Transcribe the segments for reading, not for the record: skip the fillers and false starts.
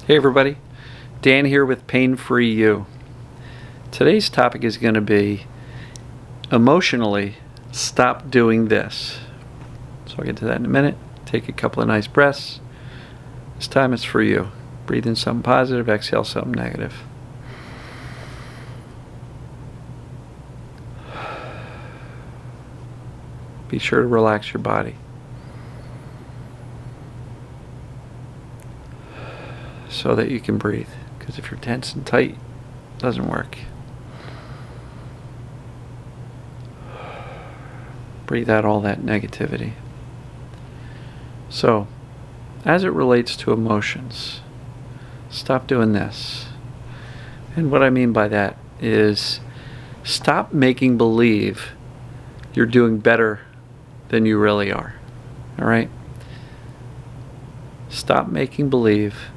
Hey everybody, Dan here with Pain Free You. Today's topic is going to be emotionally stop doing this. So I'll get to that in a minute. Take a couple of nice breaths. This time it's for you. Breathe in something positive, exhale something negative. Be sure to relax your body. So that you can breathe, because if you're tense and tight, it doesn't work. Breathe out all that negativity. So, as it relates to emotions, stop doing this. And what I mean by that is stop making believe you're doing better than you really are. All right? Stop making believe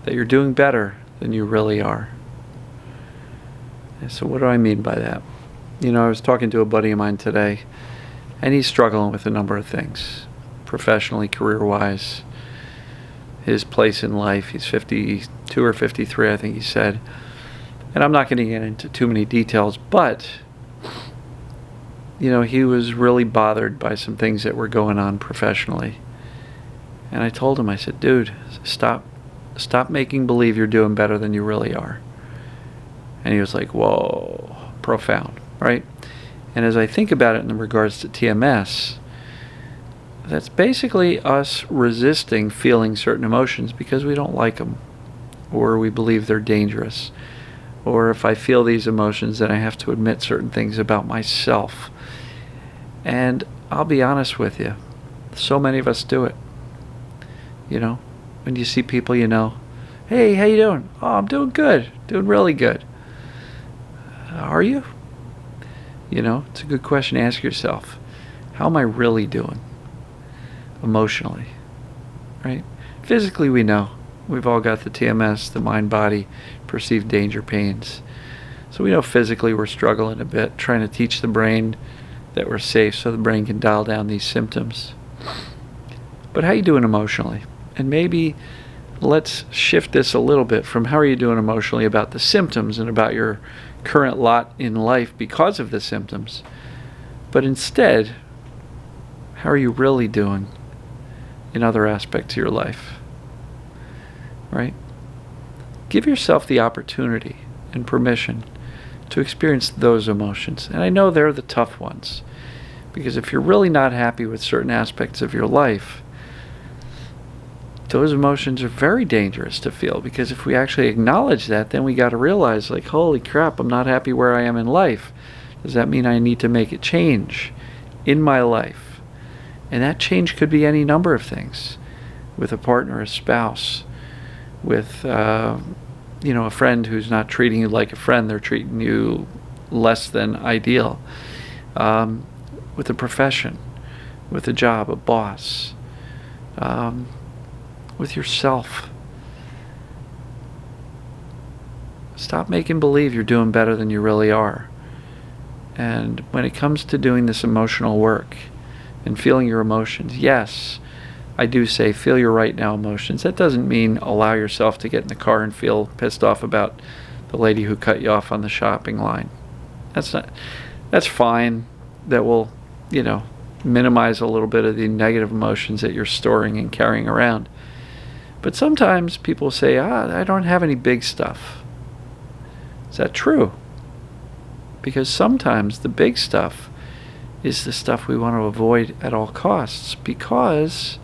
that you're doing better than you really are. And so what do I mean by that? I was talking to a buddy of mine today, and he's struggling with a number of things, professionally, career-wise, his place in life. He's 52 or 53, I think he said. And I'm not going to get into too many details, but, he was really bothered by some things that were going on professionally. And I told him, I said, dude, stop making believe you're doing better than you really are. And he was like, whoa, profound, right? And as I think about it in regards to TMS, that's basically us resisting feeling certain emotions because we don't like them, or we believe they're dangerous. Or if I feel these emotions, then I have to admit certain things about myself. And I'll be honest with you, so many of us do it. When you see people, hey, how you doing? Oh, I'm doing good. Doing really good. Are you? It's a good question to ask yourself. How am I really doing? Emotionally. Right? Physically, we know. We've all got the TMS, the mind-body, perceived danger pains. So we know physically we're struggling a bit, trying to teach the brain that we're safe so the brain can dial down these symptoms. But how are you doing emotionally? And maybe let's shift this a little bit from how are you doing emotionally about the symptoms and about your current lot in life because of the symptoms. But instead, how are you really doing in other aspects of your life? Right? Give yourself the opportunity and permission to experience those emotions. And I know they're the tough ones. Because if you're really not happy with certain aspects of your life, those emotions are very dangerous to feel, because if we actually acknowledge that, then we got to realize, like, holy crap, I'm not happy where I am in life. Does that mean I need to make a change in my life? And that change could be any number of things, with a partner, a spouse, with a friend who's not treating you like a friend, they're treating you less than ideal, with a profession, with a job, a boss, with yourself. Stop making believe you're doing better than you really are. And when it comes to doing this emotional work and feeling your emotions, yes, I do say feel your right now emotions. That doesn't mean allow yourself to get in the car and feel pissed off about the lady who cut you off on the shopping line. That's fine. That will, minimize a little bit of the negative emotions that you're storing and carrying around. But sometimes people say, I don't have any big stuff. Is that true? Because sometimes the big stuff is the stuff we want to avoid at all costs, because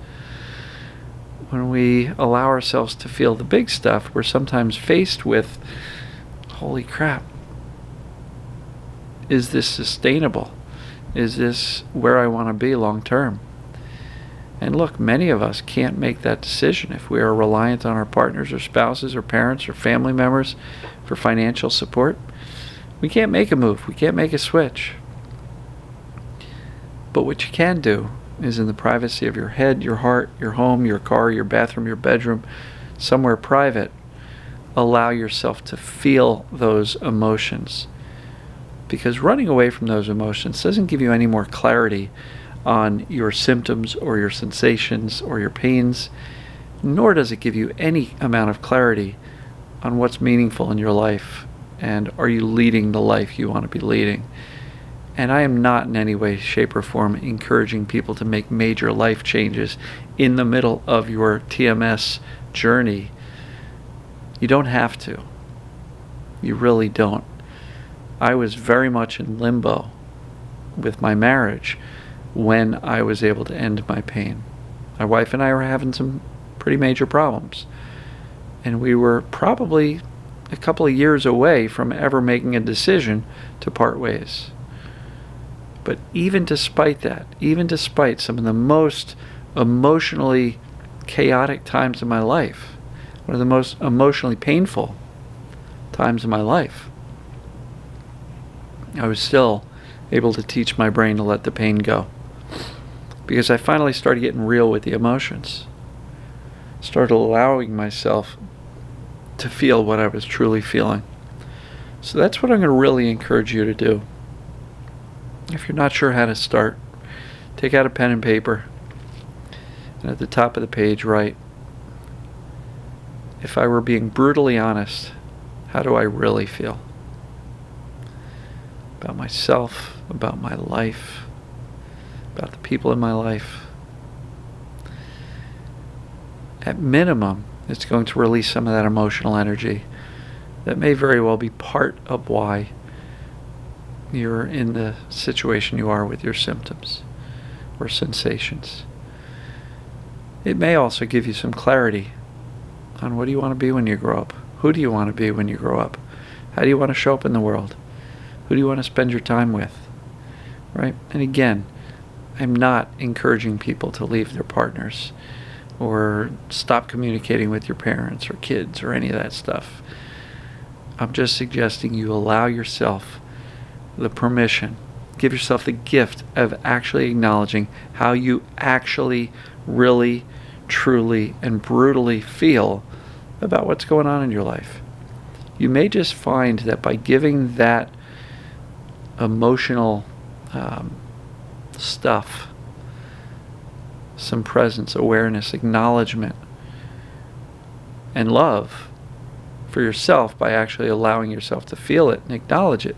when we allow ourselves to feel the big stuff, we're sometimes faced with, holy crap, is this sustainable? Is this where I want to be long term? And look, many of us can't make that decision if we are reliant on our partners or spouses or parents or family members for financial support. We can't make a move. We can't make a switch. But what you can do is, in the privacy of your head, your heart, your home, your car, your bathroom, your bedroom, somewhere private, allow yourself to feel those emotions. Because running away from those emotions doesn't give you any more clarity on your symptoms or your sensations or your pains. nor does it give you any amount of clarity on what's meaningful in your life and are you leading the life you want to be leading. And I am not in any way, shape, or form encouraging people to make major life changes in the middle of your TMS journey. You don't have to. You really don't. I was very much in limbo with my marriage when I was able to end my pain. My wife and I were having some pretty major problems. And we were probably a couple of years away from ever making a decision to part ways. But even despite that, even despite some of the most emotionally chaotic times in my life, one of the most emotionally painful times in my life, I was still able to teach my brain to let the pain go. Because I finally started getting real with the emotions. Started allowing myself to feel what I was truly feeling. So that's what I'm going to really encourage you to do. If you're not sure how to start, take out a pen and paper, and at the top of the page write, if I were being brutally honest, how do I really feel? About myself, about my life, about the people in my life. At minimum, it's going to release some of that emotional energy that may very well be part of why you're in the situation you are with your symptoms or sensations. It may also give you some clarity on what do you want to be when you grow up? Who do you want to be when you grow up? How do you want to show up in the world? Who do you want to spend your time with? Right? And again, I'm not encouraging people to leave their partners or stop communicating with your parents or kids or any of that stuff. I'm just suggesting you allow yourself the permission, give yourself the gift of actually acknowledging how you actually, really, truly, and brutally feel about what's going on in your life. You may just find that by giving that emotional stuff some presence, awareness, acknowledgement, and love for yourself, by actually allowing yourself to feel it and acknowledge it,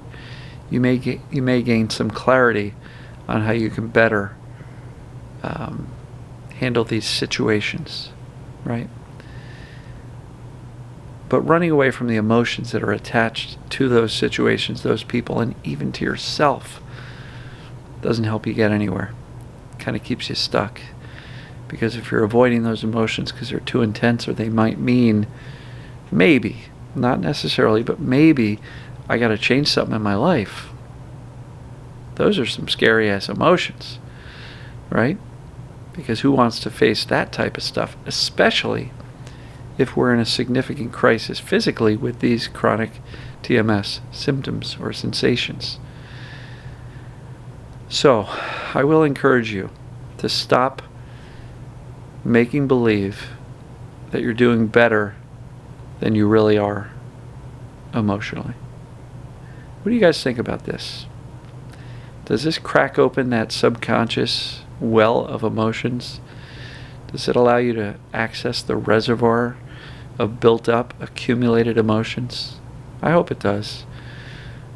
you may gain some clarity on how you can better handle these situations, right? But running away from the emotions that are attached to those situations, those people, and even to yourself doesn't help you get anywhere. It kind of keeps you stuck. Because if you're avoiding those emotions because they're too intense, or they might mean maybe, not necessarily, but maybe I got to change something in my life. Those are some scary ass emotions, right? Because who wants to face that type of stuff, especially if we're in a significant crisis physically with these chronic TMS symptoms or sensations. So, I will encourage you to stop making believe that you're doing better than you really are emotionally. What do you guys think about this? Does this crack open that subconscious well of emotions? Does it allow you to access the reservoir of built up, accumulated emotions? I hope it does.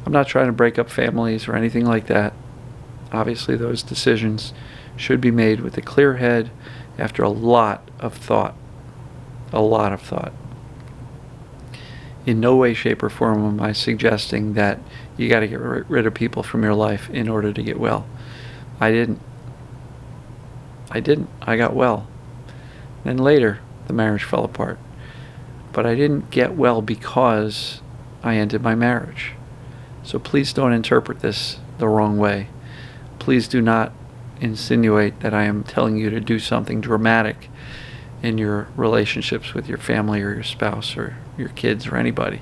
I'm not trying to break up families or anything like that. Obviously, those decisions should be made with a clear head after a lot of thought. A lot of thought. In no way, shape, or form am I suggesting that you got to get rid of people from your life in order to get well. I didn't. I got well. Then later, the marriage fell apart. But I didn't get well because I ended my marriage. So please don't interpret this the wrong way. Please do not insinuate that I am telling you to do something dramatic in your relationships with your family or your spouse or your kids or anybody.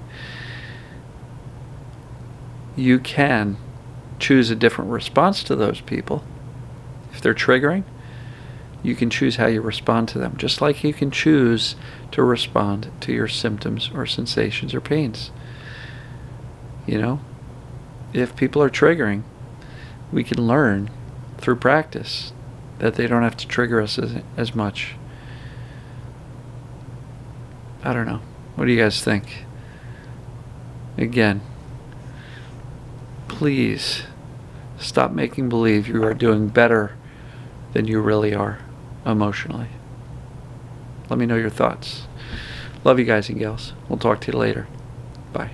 You can choose a different response to those people. If they're triggering, you can choose how you respond to them, just like you can choose to respond to your symptoms or sensations or pains. You know, if people are triggering, we can learn through practice that they don't have to trigger us as much. I don't know. What do you guys think? Again, please stop making believe you are doing better than you really are emotionally. Let me know your thoughts. Love you guys and gals. We'll talk to you later. Bye.